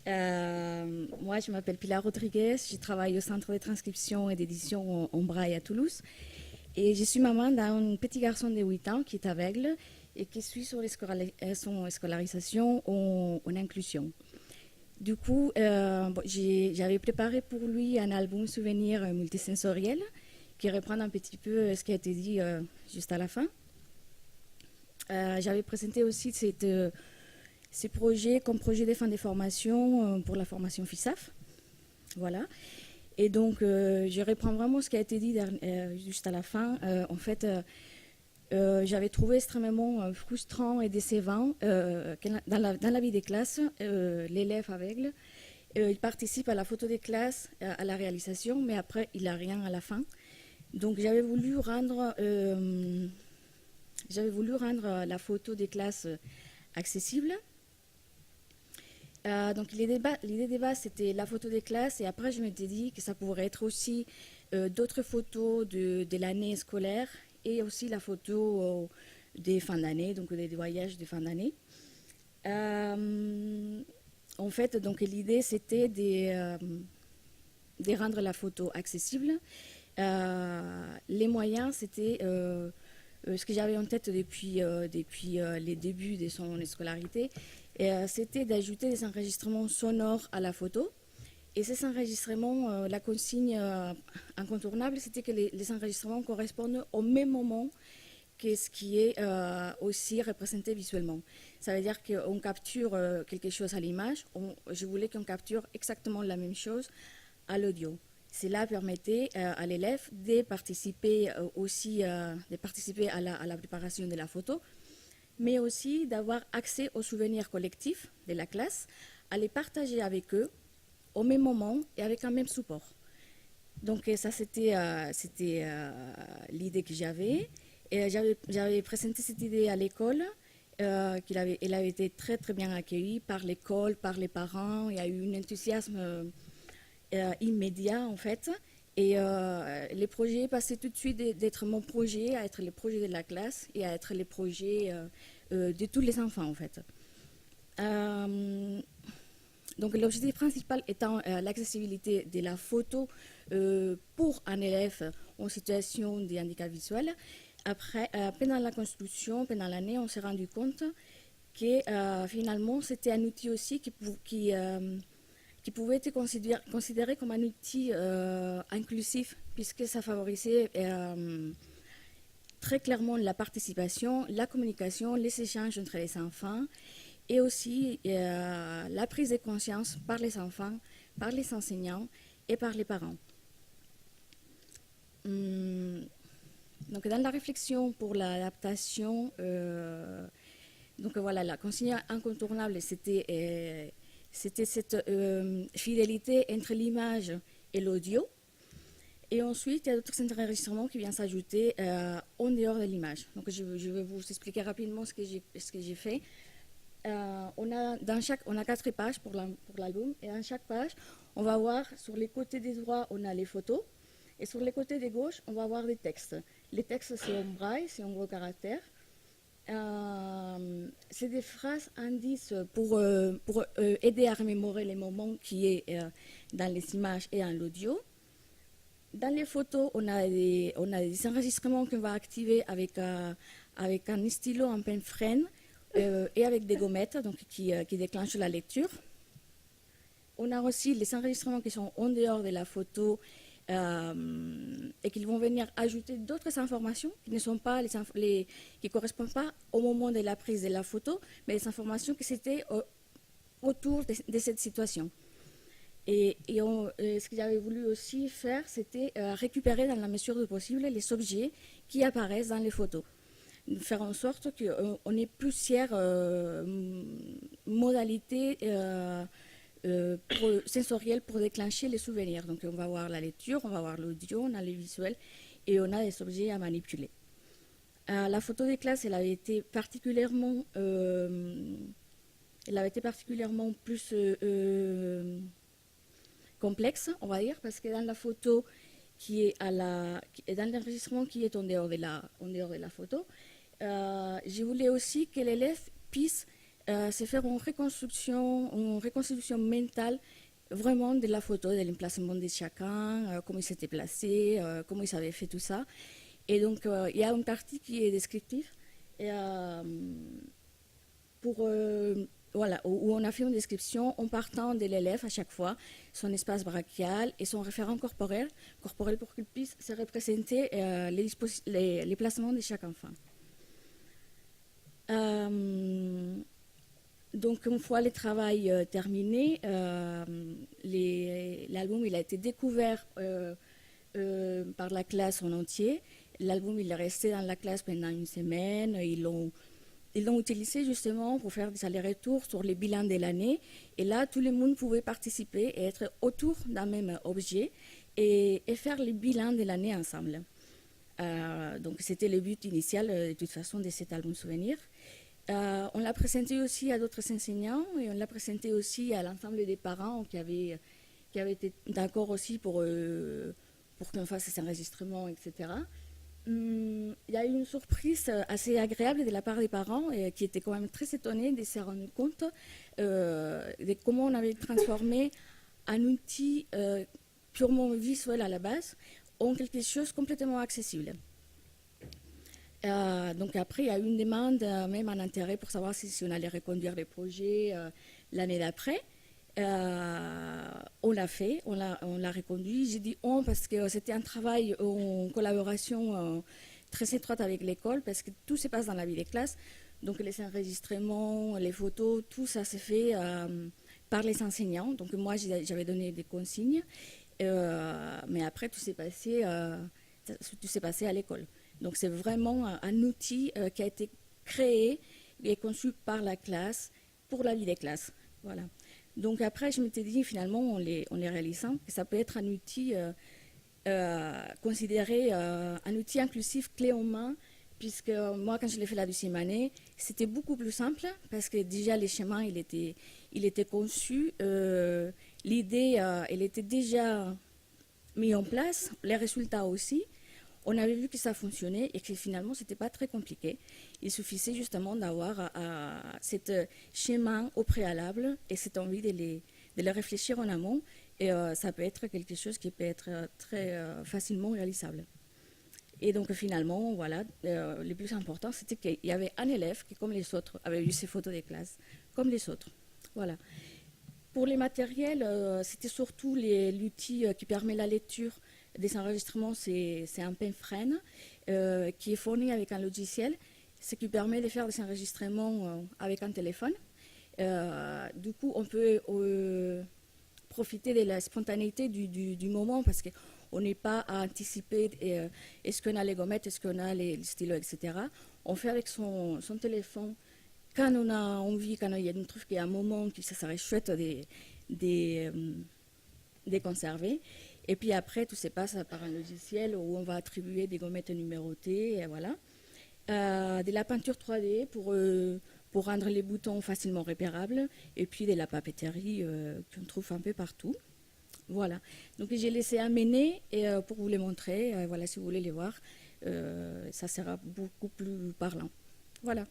Moi, je m'appelle Pilar Rodriguez, je travaille au Centre de transcription et d'édition en braille à Toulouse. Et je suis maman d'un petit garçon de 8 ans qui est aveugle et qui suit son scolarisation en inclusion. Du coup, j'avais préparé pour lui un album souvenir multisensoriel qui reprend un petit peu ce qui a été dit juste à la fin. J'avais présenté aussi ces projets comme projet de fin de formation pour la formation FISAF. Voilà. Et donc, je reprends vraiment ce qui a été dit juste à la fin. J'avais trouvé extrêmement frustrant et décevant que dans la vie des classes, l'élève aveugle, il participe à la photo des classes, à la réalisation, mais après, il n'a rien à la fin. Donc, j'avais voulu rendre la photo des classes accessible. Donc l'idée de base, c'était la photo des classes, et après je m'étais dit que ça pourrait être aussi d'autres photos de l'année scolaire et aussi la photo des fins d'année, donc des voyages de fin d'année. En fait, donc l'idée c'était de rendre la photo accessible. Les moyens, c'était ce que j'avais en tête depuis les débuts de son scolarité. C'était d'ajouter des enregistrements sonores à la photo. Et ces enregistrements, la consigne incontournable, c'était que les enregistrements correspondent au même moment que ce qui est aussi représenté visuellement. Ça veut dire qu'on capture quelque chose à l'image. Je voulais qu'on capture exactement la même chose à l'audio. Cela permettait à l'élève de participer à la préparation de la photo, mais aussi d'avoir accès aux souvenirs collectifs de la classe, à les partager avec eux au même moment et avec un même support. Donc ça, c'était l'idée que j'avais. Et j'avais présenté cette idée à l'école. Elle avait été très très bien accueillie par l'école, par les parents. Il y a eu un enthousiasme immédiat en fait. Et les projets passaient tout de suite d'être mon projet à être les projets de la classe et à être les projets de tous les enfants en fait. Donc l'objectif principal étant l'accessibilité de la photo pour un élève en situation de handicap visuel. Après, pendant la construction, pendant l'année, on s'est rendu compte que finalement c'était un outil aussi qui pouvait être considéré comme un outil inclusif, puisque ça favorisait très clairement la participation, la communication, les échanges entre les enfants, et aussi la prise de conscience par les enfants, par les enseignants et par les parents. Donc dans la réflexion pour l'adaptation, donc voilà, la consigne incontournable, c'était cette fidélité entre l'image et l'audio. Et ensuite, il y a d'autres enregistrements qui viennent s'ajouter en dehors de l'image. Donc, je vais vous expliquer rapidement ce que j'ai fait. On a 4 pages pour l'album. Et dans chaque page, on va voir sur les côtés des droits, on a les photos. Et sur les côtés des gauches, on va voir des textes. Les textes, c'est en braille, c'est en gros caractères. C'est des phrases indices pour aider à remémorer les moments qui est dans les images et dans l'audio. Dans les photos, on a des enregistrements qu'on va activer avec un stylo en pen freine et avec des gommettes donc, qui déclenchent la lecture. On a aussi les enregistrements qui sont en dehors de la photo et qui vont venir ajouter d'autres informations qui ne sont pas qui correspondent pas au moment de la prise de la photo, mais les informations qui étaient autour de cette situation. Et ce que j'avais voulu aussi faire, c'était récupérer dans la mesure du possible les objets qui apparaissent dans les photos. Faire en sorte qu'on ait plusieurs modalités sensorielles pour déclencher les souvenirs. Donc on va voir la lecture, on va voir l'audio, on a les visuels et on a des objets à manipuler. La photo des classes, elle avait été particulièrement plus complexe, on va dire, parce que dans la photo dans l'enregistrement qui est en dehors de la photo, je voulais aussi que l'élève puisse c'est faire une reconstruction mentale vraiment de la photo, de l'emplacement de chacun, comment il s'était placé, comment il avait fait tout ça. Et donc, il y a une partie qui est descriptive. Et, voilà, où on a fait une description en partant de l'élève à chaque fois, son espace brachial et son référent corporel pour qu'il puisse se représenter les placements de chaque enfant. Donc, une fois le travail terminé, l'album il a été découvert par la classe en entier. L'album il est resté dans la classe pendant une semaine. Ils l'ont utilisé justement pour faire des allers-retours sur les bilans de l'année. Et là, tout le monde pouvait participer et être autour d'un même objet et faire les bilans de l'année ensemble. Donc, c'était le but initial, de toute façon, de cet album souvenir. On l'a présenté aussi à d'autres enseignants et on l'a présenté aussi à l'ensemble des parents qui avaient été d'accord aussi pour qu'on fasse ces enregistrements, etc. Il y a eu une surprise assez agréable de la part des parents qui étaient quand même très étonnés de se rendre compte de comment on avait transformé un outil purement visuel à la base en quelque chose complètement accessible. Donc après, il y a eu une demande, même un intérêt pour savoir si on allait reconduire les projets l'année d'après. On l'a fait, on l'a reconduit. J'ai dit on parce que c'était un travail en collaboration très étroite avec l'école parce que tout se passe dans la vie des classes. Donc les enregistrements, les photos, tout ça s'est fait par les enseignants. Donc moi, j'avais donné des consignes, mais après, tout s'est passé à l'école. Donc c'est vraiment un outil qui a été créé et conçu par la classe pour la vie des classes. Voilà. Donc après, je m'étais dit finalement, en les réalisant, que ça peut être un outil considéré un outil inclusif clé en main, puisque moi, quand je l'ai fait la deuxième année, c'était beaucoup plus simple, parce que déjà les schémas, il était conçu, l'idée, elle était déjà mise en place, les résultats aussi. On avait vu que ça fonctionnait et que finalement, ce n'était pas très compliqué. Il suffisait justement d'avoir ce schéma au préalable et cette envie de les réfléchir en amont. Et ça peut être quelque chose qui peut être très facilement réalisable. Et donc finalement, voilà, le plus important, c'était qu'il y avait un élève qui, comme les autres, avait eu ses photos des classes, comme les autres. Voilà. Pour les matériels, c'était surtout l'outil qui permet la lecture des enregistrements, c'est un PenFriend qui est fourni avec un logiciel, ce qui permet de faire des enregistrements avec un téléphone. Du coup, on peut profiter de la spontanéité du moment parce qu'on n'est pas à anticiper est-ce qu'on a les gommettes, est-ce qu'on a les stylos, etc. On fait avec son téléphone quand on a envie, quand il y a une truc qui est un moment qui ça serait chouette de conserver. Et puis après, tout se passe par un logiciel où on va attribuer des gommettes numérotées, et voilà. De la peinture 3D pour rendre les boutons facilement repérables, et puis de la papeterie qu'on trouve un peu partout. Voilà. Donc j'ai laissé amener pour vous les montrer. Voilà, si vous voulez les voir, ça sera beaucoup plus parlant. Voilà.